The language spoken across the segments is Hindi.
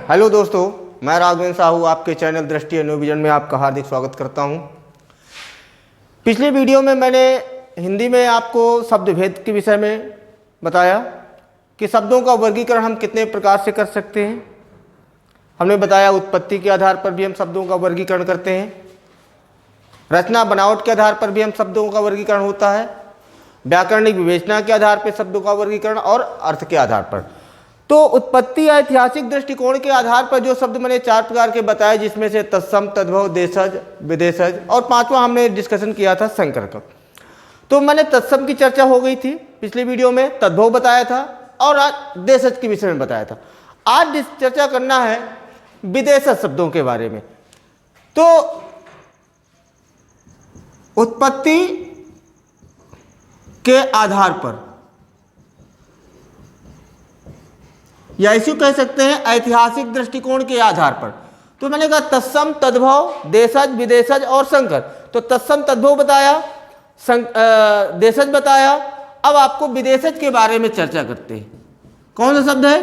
हेलो दोस्तों, मैं राघवेंद्र साहू आपके चैनल दृष्टि न्यू विजन में आपका हार्दिक स्वागत करता हूं। पिछले वीडियो में मैंने हिंदी में आपको शब्द भेद के विषय में बताया कि शब्दों का वर्गीकरण हम कितने प्रकार से कर सकते हैं। हमने बताया उत्पत्ति के आधार पर भी हम शब्दों का वर्गीकरण करते हैं, रचना बनावट के आधार पर भी हम शब्दों का वर्गीकरण होता है, व्याकरणिक विवेचना के आधार पर शब्दों का वर्गीकरण और अर्थ के आधार पर। तो उत्पत्ति या ऐतिहासिक दृष्टिकोण के आधार पर जो शब्द मैंने 4 प्रकार के बताए, जिसमें से तत्सम, तद्भव, देशज, विदेशज और 5वां हमने डिस्कशन किया था संकर का। तो मैंने तत्सम की चर्चा हो गई थी पिछले वीडियो में, तद्भव बताया था और आज देशज के विषय में बताया था। आज चर्चा करना है विदेशज शब्दों के बारे में। तो उत्पत्ति के आधार पर या इसी कह सकते हैं ऐतिहासिक दृष्टिकोण के आधार पर, तो मैंने कहा तत्सम, तद्भव, देशज, विदेशज और संकर। तो तत्सम तद्भव बताया, देशज बताया। अब आपको विदेशज के बारे में चर्चा करते हैं। कौन सा शब्द है?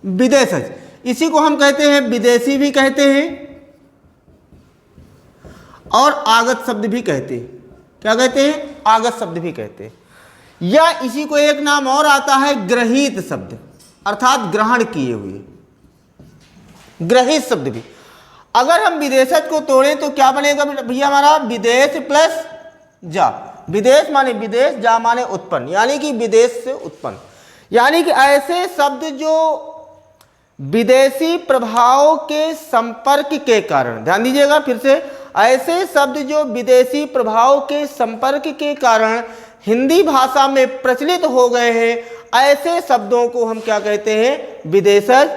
विदेशज। इसी को हम कहते हैं विदेशी भी कहते हैं और आगत शब्द भी कहते हैं। क्या कहते हैं? आगत शब्द भी कहते हैं। या इसी को एक नाम और आता है ग्रहित शब्द, अर्थात ग्रहण किए हुए, ग्रहित शब्द भी। अगर हम विदेशज को तोड़ें तो क्या बनेगा भैया हमारा? विदेश प्लस जा। विदेश माने विदेश, जा माने उत्पन्न, यानी कि विदेश से उत्पन्न। यानी कि ऐसे शब्द जो विदेशी प्रभाव के संपर्क के कारण, ध्यान दीजिएगा फिर से, ऐसे शब्द जो विदेशी प्रभाव के संपर्क के कारण हिंदी भाषा में प्रचलित हो गए हैं, ऐसे शब्दों को हम क्या कहते हैं? विदेशज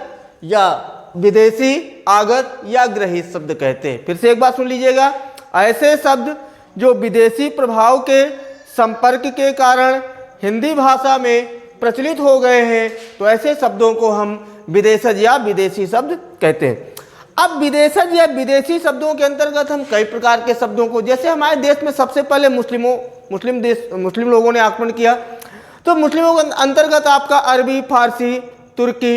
या विदेशी, आगत या ग्रहित शब्द कहते हैं। फिर से एक बात सुन लीजिएगा, ऐसे शब्द जो विदेशी प्रभाव के संपर्क के कारण हिंदी भाषा में प्रचलित हो गए हैं, तो ऐसे शब्दों को हम विदेशज या विदेशी शब्द कहते हैं। अब विदेशज या विदेशी शब्दों के अंतर्गत हम कई प्रकार के शब्दों को, जैसे हमारे देश में सबसे पहले मुस्लिम लोगों ने आक्रमण किया, तो मुस्लिमों के अंतर्गत आपका अरबी, फारसी, तुर्की,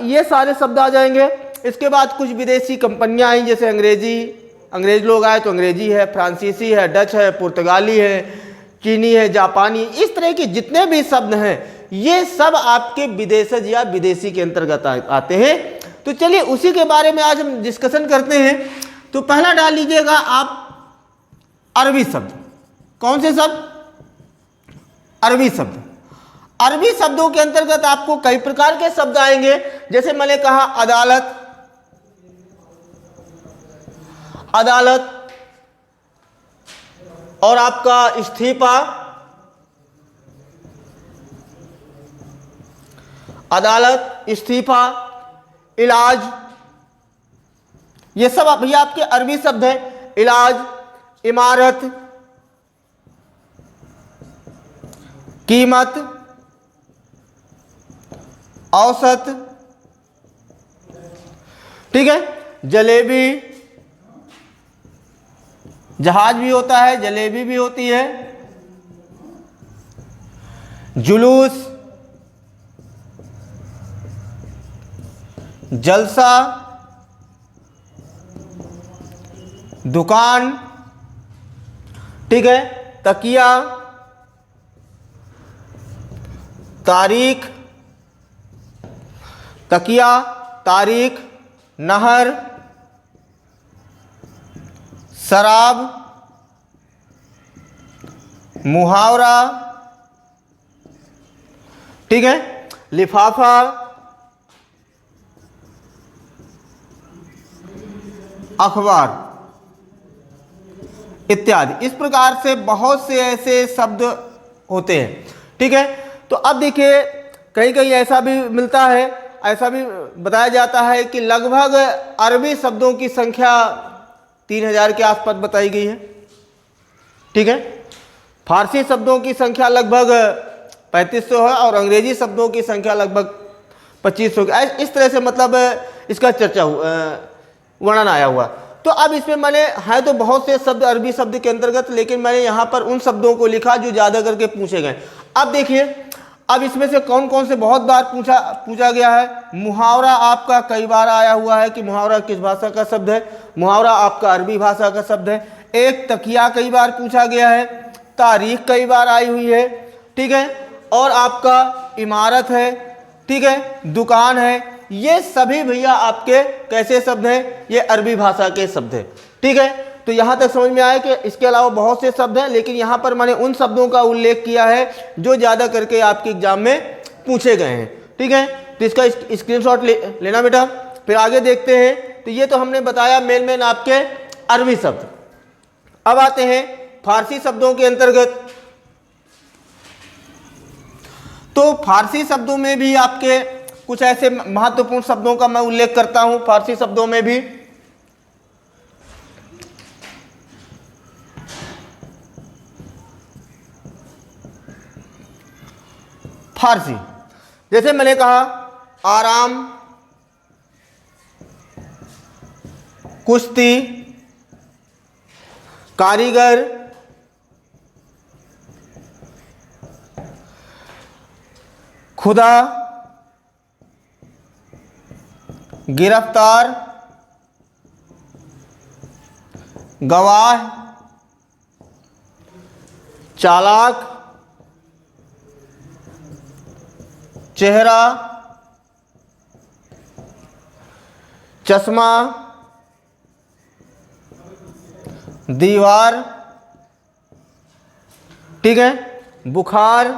ये सारे शब्द आ जाएंगे। इसके बाद कुछ विदेशी कंपनियां आई, जैसे अंग्रेज लोग आए तो अंग्रेजी है, फ्रांसीसी है, डच है, पुर्तगाली है, चीनी है, जापानी, इस तरह के जितने भी शब्द हैं ये सब आपके विदेशज या विदेशी के अंतर्गत आते हैं। तो चलिए उसी के बारे में आज हम डिस्कशन करते हैं। तो पहला डाल लीजिएगा आप अरबी शब्द। कौन से शब्द? अरबी शब्द। अरबी शब्दों के अंतर्गत आपको कई प्रकार के शब्द आएंगे, जैसे मैंने कहा अदालत, और आपका इस्तीफा, अदालत, इस्तीफा, इलाज, ये सब भैया आपके अरबी शब्द हैं। इलाज, इमारत, कीमत, औसत, ठीक है। जलेबी, जहाज भी होता है, जलेबी भी होती है। जुलूस, जलसा, दुकान, ठीक है। तकिया, तारीख, तकिया, तारीख, नहर, शराब, मुहावरा, ठीक है। लिफाफा, अखबार इत्यादि। इस प्रकार से बहुत से ऐसे शब्द होते हैं, ठीक है। तो अब देखिए कहीं कहीं ऐसा भी मिलता है, ऐसा भी बताया जाता है कि लगभग अरबी शब्दों की संख्या 3000 के आसपास बताई गई है, ठीक है। फारसी शब्दों की संख्या लगभग 3500 है और अंग्रेजी शब्दों की संख्या लगभग 2500। इस तरह से मतलब इसका चर्चा वर्णन आया हुआ। तो अब इसमें मैंने है तो बहुत से शब्द अरबी शब्द के अंतर्गत, लेकिन मैंने यहाँ पर उन शब्दों को लिखा जो ज़्यादा करके पूछे गए। अब देखिए अब इसमें से कौन कौन से बहुत बार पूछा गया है। मुहावरा आपका कई बार आया हुआ है कि मुहावरा किस भाषा का शब्द है। मुहावरा आपका अरबी भाषा का शब्द है। एक तकिया कई बार पूछा गया है। तारीख कई बार आई हुई है, ठीक है। और आपका इमारत है, ठीक है, दुकान है, ये सभी भैया आपके कैसे शब्द हैं, ये अरबी भाषा के शब्द हैं, ठीक है। तो यहाँ तक समझ में आया कि इसके अलावा बहुत से शब्द हैं, लेकिन यहाँ पर मैंने उन शब्दों का उल्लेख किया है जो ज़्यादा करके आपके एग्जाम में पूछे गए हैं, ठीक है। तो इसका स्क्रीनशॉट लेना बेटा। फिर आगे देखते हैं। तो ये तो हमने बताया मेन आपके अरबी शब्द। अब आते हैं फारसी शब्दों के अंतर्गत। तो फारसी शब्दों में भी आपके कुछ ऐसे महत्वपूर्ण शब्दों का मैं उल्लेख करता हूं। फारसी शब्दों में भी फारसी, जैसे मैंने कहा आराम, कुश्ती, कारीगर, खुदा, गिरफ्तार, गवाह, चालाक, चेहरा, चश्मा, दीवार, ठीक है, बुखार,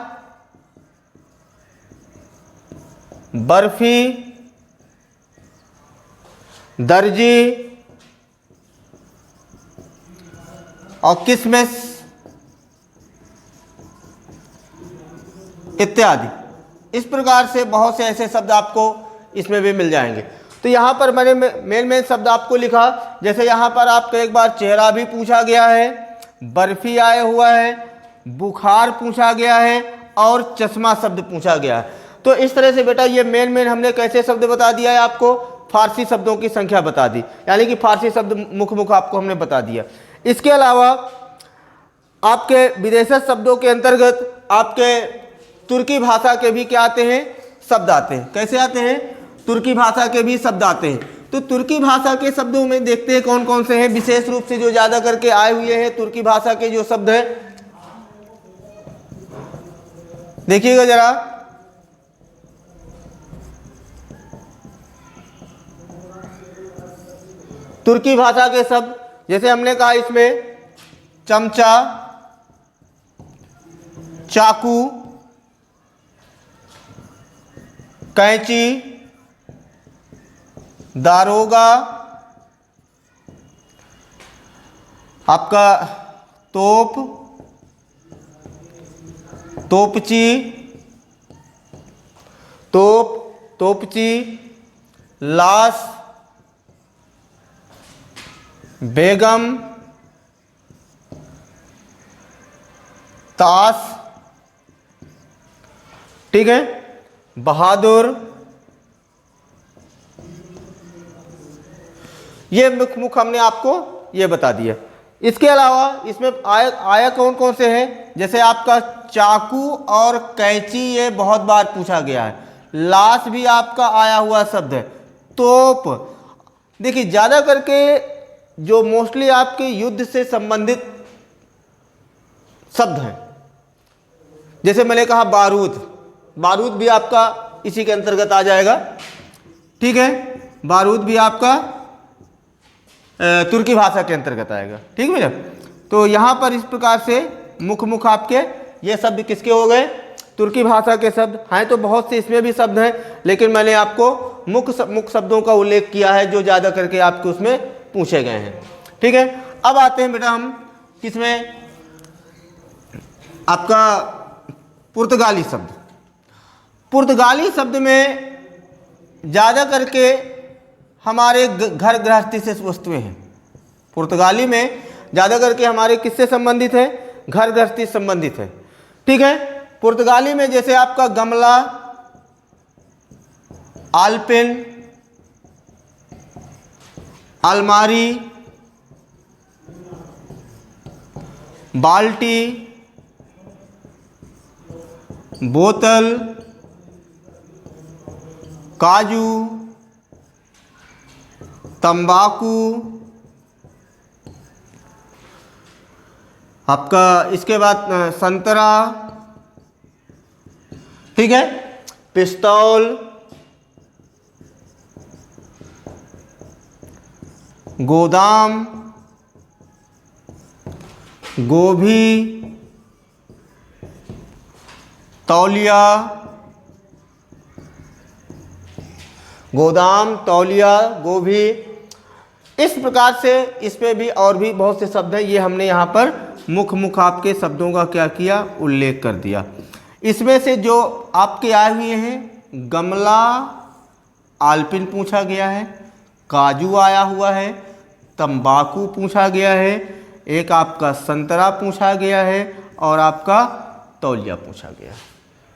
बर्फी, दर्जी और किसमिस इत्यादि। इस प्रकार से बहुत से ऐसे शब्द आपको इसमें भी मिल जाएंगे। तो यहाँ पर मैंने मेन शब्द आपको लिखा। जैसे यहाँ पर आपको एक बार चेहरा भी पूछा गया है, बर्फी आया हुआ है, बुखार पूछा गया है और चश्मा शब्द पूछा गया है। तो इस तरह से बेटा ये मेन हमने कैसे शब्द बता दिया है आपको, फारसी शब्दों की संख्या बता दी, यानी कि फारसी शब्द मुख्य आपको हमने बता दिया। इसके अलावा आपके विदेशज शब्दों के अंतर्गत आपके तुर्की भाषा के भी क्या आते हैं, शब्द आते हैं। कैसे आते हैं, तुर्की भाषा के भी शब्द आते हैं। तो तुर्की भाषा के शब्दों में देखते हैं कौन कौन से हैं। विशेष रूप से जो ज्यादा करके आए हुए हैं तुर्की भाषा के जो शब्द हैं, देखिएगा जरा। तुर्की भाषा के शब्द जैसे हमने कहा इसमें चमचा, चाकू, कैंची, दारोगा, आपका तोप, तोपची, तोपची, लाश, बेगम, ताश, ठीक है, बहादुर, ये मुख्य हमने आपको ये बता दिया। इसके अलावा इसमें आया कौन कौन से हैं, जैसे आपका चाकू और कैंची ये बहुत बार पूछा गया है। लाश भी आपका आया हुआ शब्द है। तोप, देखिए ज़्यादा करके जो मोस्टली आपके युद्ध से संबंधित शब्द हैं, जैसे मैंने कहा बारूद, बारूद भी आपका इसी के अंतर्गत आ जाएगा, ठीक है। बारूद भी आपका तुर्की भाषा के अंतर्गत आएगा, ठीक है भैया। तो यहाँ पर इस प्रकार से मुख्य आपके ये शब्द किसके हो गए, तुर्की भाषा के शब्द हैं। तो बहुत से इसमें भी शब्द हैं, लेकिन मैंने आपको मुख्य शब्दों का उल्लेख किया है जो ज़्यादा करके आपके उसमें पूछे गए हैं, ठीक है। अब आते हैं बेटा हम किसमें, आपका पुर्तगाली शब्द। पुर्तगाली शब्द में ज़्यादा करके हमारे घर गृहस्थी से वस्तुएं हैं। पुर्तगाली में ज़्यादा करके हमारे किससे संबंधित है, घर गृहस्थी संबंधित है, ठीक है। पुर्तगाली में जैसे आपका गमला, आलपेन, अलमारी, बाल्टी, बोतल, काजू, तंबाकू, आपका इसके बाद संतरा, ठीक है, पिस्तौल, गोदाम, गोभी, तौलिया, गोदाम, तौलिया, गोभी, इस प्रकार से इसमें भी और भी बहुत से शब्द हैं। ये हमने यहाँ पर मुख्य आपके शब्दों का क्या किया, उल्लेख कर दिया। इसमें से जो आपके आए हुए हैं, गमला, आलपिन पूछा गया है, काजू आया हुआ है, तंबाकू पूछा गया है, एक आपका संतरा पूछा गया है और आपका तौलिया पूछा गया है।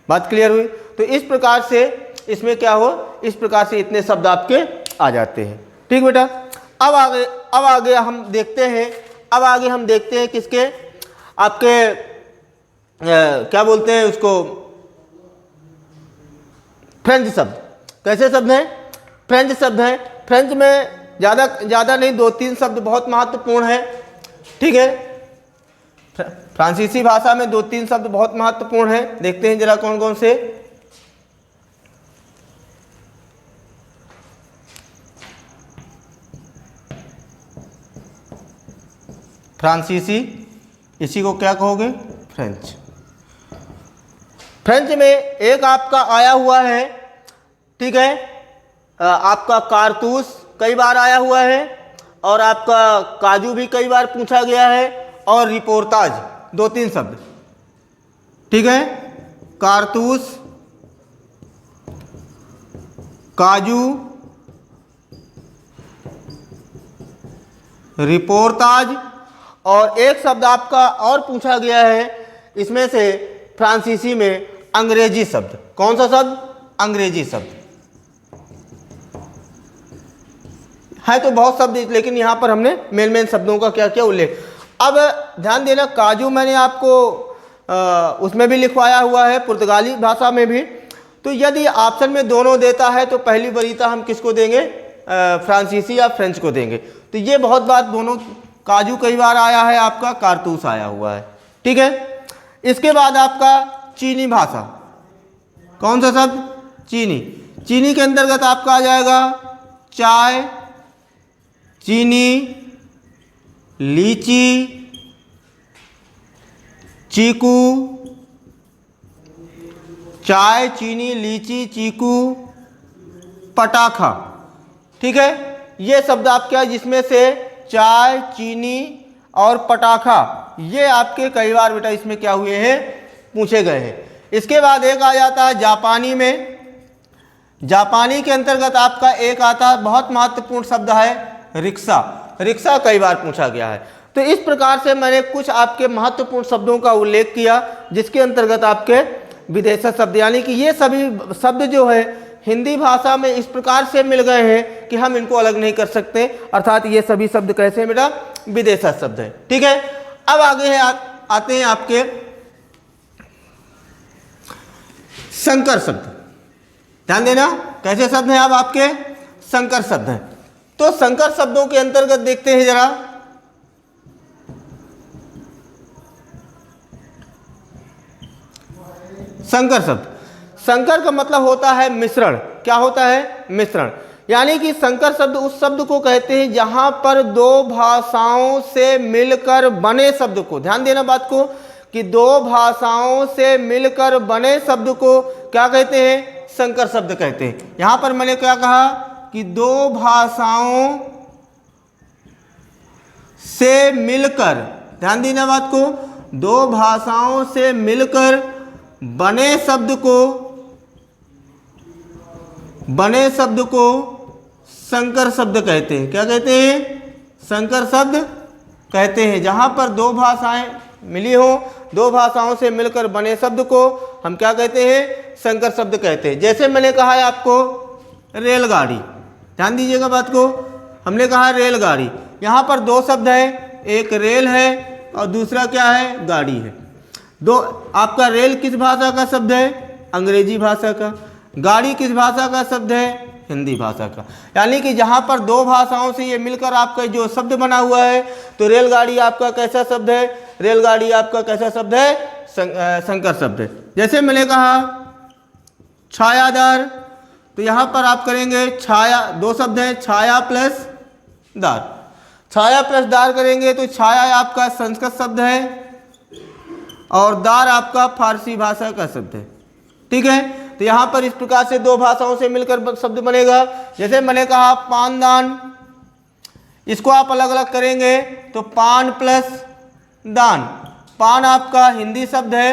बात क्लियर हुई? तो इस प्रकार से इसमें क्या हो, इस प्रकार से इतने शब्द आपके आ जाते हैं। ठीक बेटा, अब आगे हम देखते हैं, अब आगे हम देखते हैं किसके, आपके क्या बोलते हैं उसको, फ्रेंच शब्द। कैसे शब्द हैं? फ्रेंच शब्द हैं। फ्रेंच में ज़्यादा नहीं, 2-3 शब्द बहुत महत्वपूर्ण है। ठीक है, फ्रांसीसी भाषा में 2-3 शब्द बहुत महत्वपूर्ण है। देखते हैं जरा कौन कौन से। फ्रांसीसी, इसी को क्या कहोगे, फ्रेंच। फ्रेंच में एक आपका आया हुआ है, ठीक है, आपका कारतूस कई बार आया हुआ है, और आपका काजू भी कई बार पूछा गया है, और रिपोर्टाज, 2-3 शब्द। ठीक है, कारतूस, काजू, रिपोर्टाज, और एक शब्द आपका और पूछा गया है इसमें से फ्रांसीसी में, अंग्रेजी शब्द। कौन सा शब्द? अंग्रेजी शब्द है। तो बहुत शब्द, लेकिन यहाँ पर हमने मेन शब्दों का क्या किया, उल्लेख। अब ध्यान देना, काजू मैंने आपको उसमें भी लिखवाया हुआ है, पुर्तगाली भाषा में भी। तो यदि ऑप्शन में दोनों देता है तो पहली वरीयता हम किसको देंगे, फ्रांसीसी या फ्रेंच को देंगे। तो ये बहुत बार दोनों, काजू कई बार आया है, आपका कारतूस आया हुआ है। ठीक है, इसके बाद आपका चीनी भाषा। कौन सा शब्द? चीनी। चीनी के अंतर्गत आपका आ जाएगा चाय, चीनी, लीची, चीकू, चाय, चीनी, लीची, चीकू, पटाखा। ठीक है, ये शब्द आपका, जिसमें से चाय, चीनी और पटाखा, ये आपके कई बार बेटा इसमें क्या हुए हैं, पूछे गए हैं। इसके बाद एक आ जाता है जापानी में। जापानी के अंतर्गत आपका एक आता है, बहुत महत्वपूर्ण शब्द है, रिक्शा। रिक्शा कई बार पूछा गया है। तो इस प्रकार से मैंने कुछ आपके महत्वपूर्ण शब्दों का उल्लेख किया, जिसके अंतर्गत आपके विदेशी शब्द, यानी कि ये सभी शब्द जो है हिंदी भाषा में इस प्रकार से मिल गए हैं कि हम इनको अलग नहीं कर सकते। अर्थात ये सभी शब्द कैसे हैं बेटा, विदेशी शब्द हैं। ठीक है, अब आगे है आते हैं आपके संकर शब्द। ध्यान देना, कैसे शब्द हैं अब आपके, संकर शब्द हैं। तो संकर शब्दों के अंतर्गत देखते हैं जरा। संकर शब्द, संकर का मतलब होता है मिश्रण। क्या होता है? मिश्रण। यानी कि संकर शब्द उस शब्द को कहते हैं जहां पर दो भाषाओं से मिलकर बने शब्द को, ध्यान देना बात को, कि दो भाषाओं से मिलकर बने शब्द को क्या कहते हैं, संकर शब्द कहते हैं। यहां पर मैंने क्या कहा कि दो भाषाओं से मिलकर, ध्यान देना बात को, दो भाषाओं से मिलकर बने शब्द को संकर शब्द कहते हैं। क्या कहते हैं? संकर शब्द कहते हैं। जहां पर दो भाषाएं मिली हो, दो भाषाओं से मिलकर बने शब्द को हम क्या कहते हैं, संकर शब्द कहते हैं। जैसे मैंने कहा है आपको रेलगाड़ी, ध्यान दीजिएगा बात को, हमने कहा रेलगाड़ी, यहाँ पर दो शब्द हैं, एक रेल है और दूसरा क्या है, गाड़ी है। दो, आपका रेल किस भाषा का शब्द है? अंग्रेजी भाषा का। गाड़ी किस भाषा का शब्द है? हिंदी भाषा का। यानी कि जहाँ पर दो भाषाओं से ये मिलकर आपका जो शब्द बना हुआ है, तो रेलगाड़ी आपका कैसा शब्द है? रेलगाड़ी आपका कैसा शब्द है? संकर शब्द है। जैसे मैंने कहा छायादार, तो यहाँ पर आप करेंगे छाया, दो शब्द हैं, छाया प्लस दार। छाया प्लस दार करेंगे तो छाया आपका संस्कृत शब्द है और दार आपका फारसी भाषा का शब्द है। ठीक है, तो यहाँ पर इस प्रकार से दो भाषाओं से मिलकर शब्द बनेगा। जैसे मैंने कहा पानदान, इसको आप अलग अलग करेंगे तो पान प्लस दान। पान आपका हिंदी शब्द है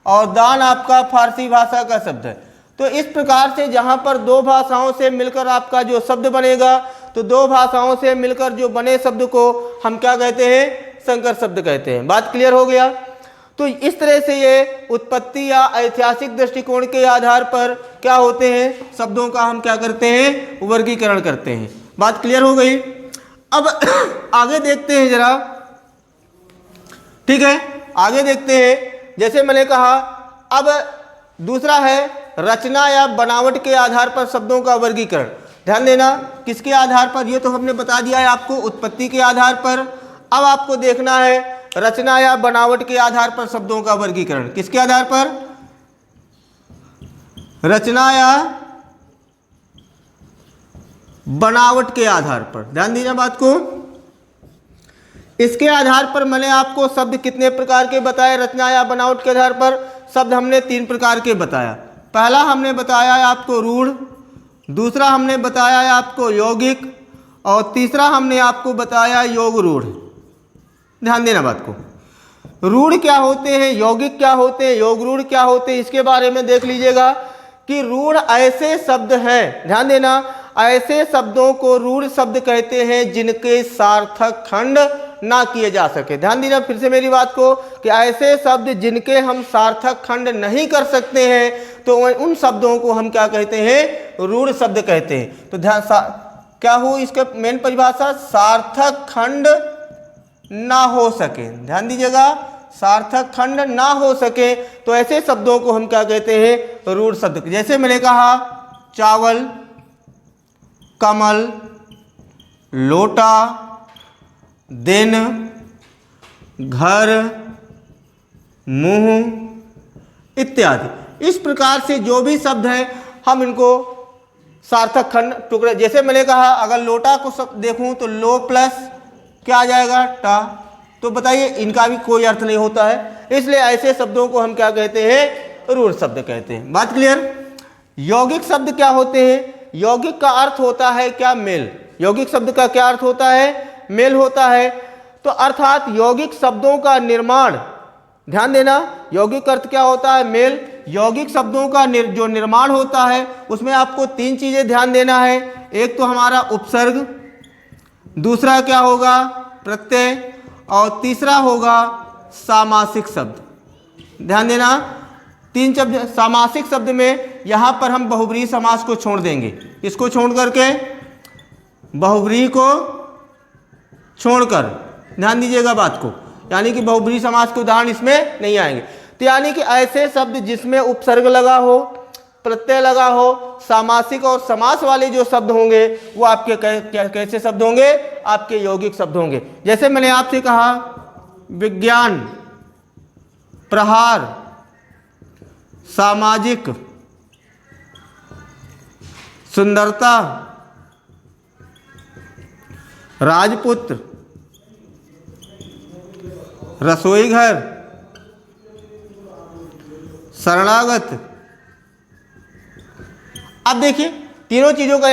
और दान आपका फारसी भाषा का शब्द है। तो इस प्रकार से जहाँ पर दो भाषाओं से मिलकर आपका जो शब्द बनेगा, तो दो भाषाओं से मिलकर जो बने शब्द को हम क्या कहते हैं? संकर शब्द कहते हैं। बात क्लियर हो गया? तो इस तरह से ये उत्पत्ति या ऐतिहासिक दृष्टिकोण के आधार पर क्या होते हैं? शब्दों का हम क्या करते हैं? वर्गीकरण करते हैं। बात क्लियर हो गई? अब आगे देखते हैं जरा। ठीक है, आगे देखते हैं। जैसे मैंने कहा, अब दूसरा है रचना या बनावट के आधार पर शब्दों का वर्गीकरण। ध्यान देना, किसके आधार पर? ये तो हमने बता दिया है आपको, उत्पत्ति के आधार पर। अब आपको देखना है रचना या बनावट के आधार पर शब्दों का वर्गीकरण। किसके आधार पर? रचना या बनावट के आधार पर। ध्यान दीजिए बात को। इसके आधार पर मैंने आपको शब्द कितने प्रकार के बताए? रचना या बनावट के आधार पर शब्द हमने 3 प्रकार के बताया। पहला हमने बताया है आपको रूढ़, दूसरा हमने बताया है आपको यौगिक, और तीसरा हमने आपको बताया योग रूढ़। ध्यान देना बात को। रूढ़ क्या होते हैं, यौगिक क्या होते हैं, योग रूढ़ क्या होते हैं, इसके बारे में देख लीजिएगा कि रूढ़ ऐसे शब्द हैं, ध्यान देना, ऐसे शब्दों को रूढ़ शब्द कहते हैं जिनके सार्थक खंड ना किए जा सके। ध्यान दीजिए फिर से मेरी बात को, कि ऐसे शब्द जिनके हम सार्थक खंड नहीं कर सकते हैं, तो उन शब्दों को हम क्या कहते हैं? रूढ़ शब्द कहते हैं। तो ध्यान क्या हो इसका मेन परिभाषा? सार्थक खंड ना हो सके। ध्यान दीजिएगा, सार्थक खंड ना हो सके तो ऐसे शब्दों को हम क्या कहते हैं? रूढ़ शब्द। जैसे मैंने कहा चावल, कमल, लोटा, दिन, घर, मुंह इत्यादि। इस प्रकार से जो भी शब्द हैं हम इनको सार्थक खंड टुकड़े। जैसे मैंने कहा अगर लोटा को शब्द देखूं तो लो प्लस क्या आ जाएगा? टा। तो बताइए इनका भी कोई अर्थ नहीं होता है, इसलिए ऐसे शब्दों को हम क्या कहते हैं? रूढ़ शब्द कहते हैं। बात क्लियर? यौगिक शब्द क्या होते हैं? यौगिक का अर्थ होता है क्या? मेल। यौगिक शब्द का क्या अर्थ होता है? मेल होता है। तो अर्थात यौगिक शब्दों का निर्माण, ध्यान देना, यौगिक अर्थ क्या होता है? मेल। यौगिक शब्दों का जो निर्माण होता है उसमें आपको 3 चीजें ध्यान देना है। एक तो हमारा उपसर्ग, दूसरा क्या होगा? प्रत्यय, और तीसरा होगा सामासिक शब्द। ध्यान देना, 3 शब्द। सामासिक शब्द में यहाँ पर हम बहुब्रीहि समास को छोड़ देंगे। इसको छोड़ करके, बहुब्रीहि को छोड़कर, ध्यान दीजिएगा बात को, यानी कि बहुब्रीहि समास के उदाहरण इसमें नहीं आएंगे। तो यानी कि ऐसे शब्द जिसमें उपसर्ग लगा हो, प्रत्यय लगा हो, सामासिक और समास वाले जो शब्द होंगे वो आपके कैसे शब्द होंगे? आपके यौगिक शब्द होंगे। जैसे मैंने आपसे कहा विज्ञान, प्रहार, सामाजिक, सुंदरता, राजपुत्र, रसोई घर, शरणागत। अब देखिए तीनों चीजों का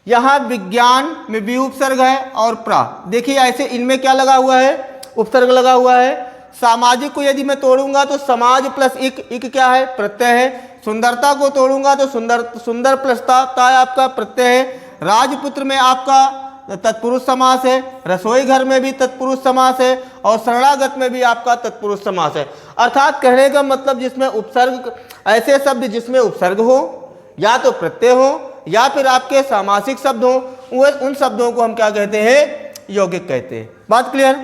यहाँ विज्ञान में भी उपसर्ग है और प्रा। देखिए ऐसे इनमें क्या लगा हुआ है? उपसर्ग लगा हुआ है। सामाजिक को यदि मैं तोड़ूंगा तो समाज प्लस इक क्या है? प्रत्यय है। सुंदरता को तोड़ूंगा तो सुंदर प्लस ता आपका प्रत्यय है। राजपुत्र में आपका तत्पुरुष समास है, रसोई घर में भी तत्पुरुष समास है, और शरणागत में भी आपका तत्पुरुष समास है। अर्थात कहने का मतलब जिसमें उपसर्ग, ऐसे शब्द जिसमें उपसर्ग हो या तो प्रत्यय हो या फिर आपके सामासिक शब्द हो, उन शब्दों को हम क्या कहते हैं? यौगिक कहते हैं। बात क्लियर?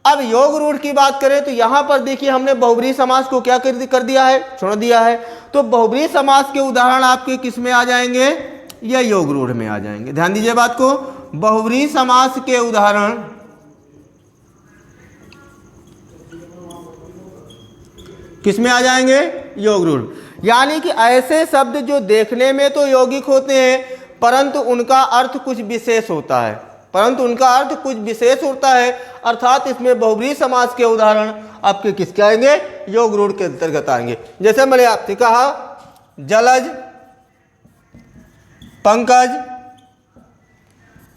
अब योग रूढ़ की बात करें तो यहां पर देखिए हमने बहुब्रीहि समास को क्या कर दिया है, छोड़ दिया है। तो बहुब्रीहि समास के उदाहरण आपके किस में आ जाएंगे, या योग रूढ़ में आ जाएंगे। ध्यान दीजिए बात को, बहुब्रीहि समास के उदाहरण किस में आ जाएंगे, योग रूढ़। यानी कि ऐसे शब्द जो देखने में तो यौगिक होते हैं परंतु उनका अर्थ कुछ विशेष होता है, अर्थात इसमें बहुब्रीहि समास के उदाहरण आपके किसके आएंगे, योग रूढ़ के अंतर्गत आएंगे। जैसे मैंने आपसे कहा जलज, पंकज,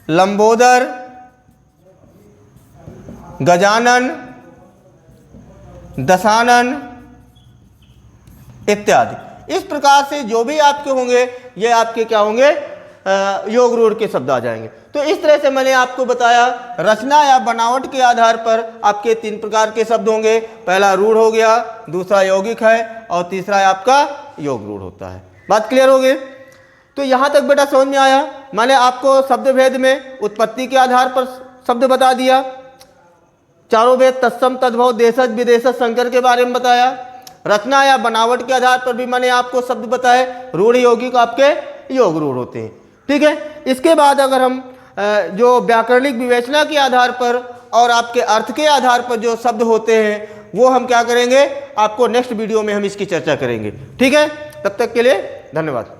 लंबोदर, गजानन, दशानन इत्यादि। इस प्रकार से जो भी आपके होंगे ये आपके क्या होंगे, योग रूढ़ के शब्द आ जाएंगे। तो इस तरह से मैंने आपको बताया रचना या बनावट के आधार पर आपके 3 प्रकार के शब्द होंगे। पहला रूढ़ हो गया, दूसरा यौगिक है और तीसरा आपका योग रूढ़ होता है। बात क्लियर हो गई? तो यहाँ तक बेटा समझ में आया। मैंने आपको शब्द भेद में उत्पत्ति के आधार पर शब्द बता दिया, चारों भेद तत्सम तद्भव देशज विदेशज संकर के बारे में बताया। रचना या बनावट के आधार पर भी मैंने आपको शब्द बताए, रूढ़ यौगिक आपके योग रूढ़ होते हैं। ठीक है, इसके बाद अगर हम जो व्याकरणिक विवेचना के आधार पर और आपके अर्थ के आधार पर जो शब्द होते हैं वो हम क्या करेंगे, आपको नेक्स्ट वीडियो में हम इसकी चर्चा करेंगे। ठीक है, तब तक के लिए धन्यवाद।